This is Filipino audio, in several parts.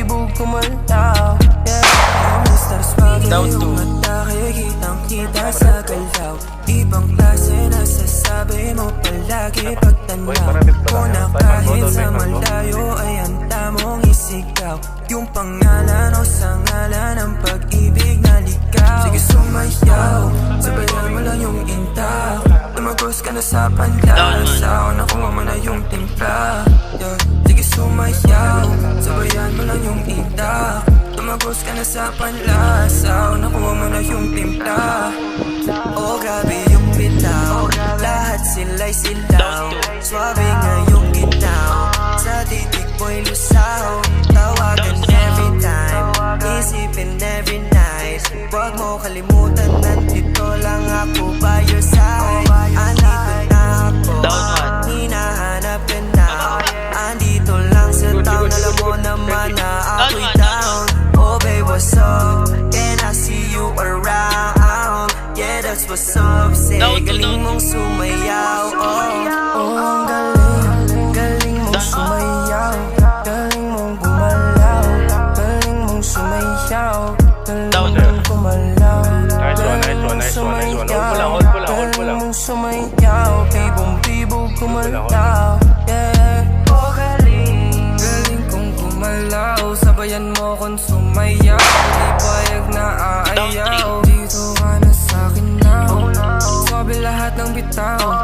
bibog kumalaw. Yeah, Mr. Swaggy, yung atake, kitang-kita sa galaw. Ibang klase na sasabi mo palagi pagtanaw ko na kahit sa malayo ay handa mong isigaw yung pangalan o sa ngalan ng pag-ibig na ligaw. Sige sumayaw, sabayan mo lang yung intak. Tumagos ka na sa panlasaw, nakuha mo na yung timpla. Sige sumayaw, sabayan mo lang yung intak. Tumagos ka na sa panlasaw, nakuha mo na yung timpla. Oh grabe yung bitaw, lahat sila'y silaw. Swabe nga yung ginaw, sa titik mo'y lusaw. Tawagan every time, isipin every night. Huwag mo kalimutan, nandito lang ako by your side. Andito na ako, hinahanap ka na. Andito lang sa town, alam mo naman na ako'y down. Oh babe, what's up? Can I see you around? Yeah, that's what's up. Say, galing mong sumayaw. Oh, ang galing, galing mong sumayaw. Galing mong gumalaw. Galing mong sumayaw. Galing mong gumalaw. Galing mong sumayaw. Galing mong sumayaw. Bibong-bibog gumalaw. Yeah. Oh, galing, galing kong gumalaw. Sabayan mo kong sumayaw. Di payag na aayaw. Dito ka na sa'kin now. Sabi lahat ng bitaw.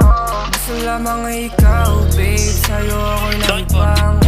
Gusto lamang ikaw, babe. Sa'yo ako'y nagpang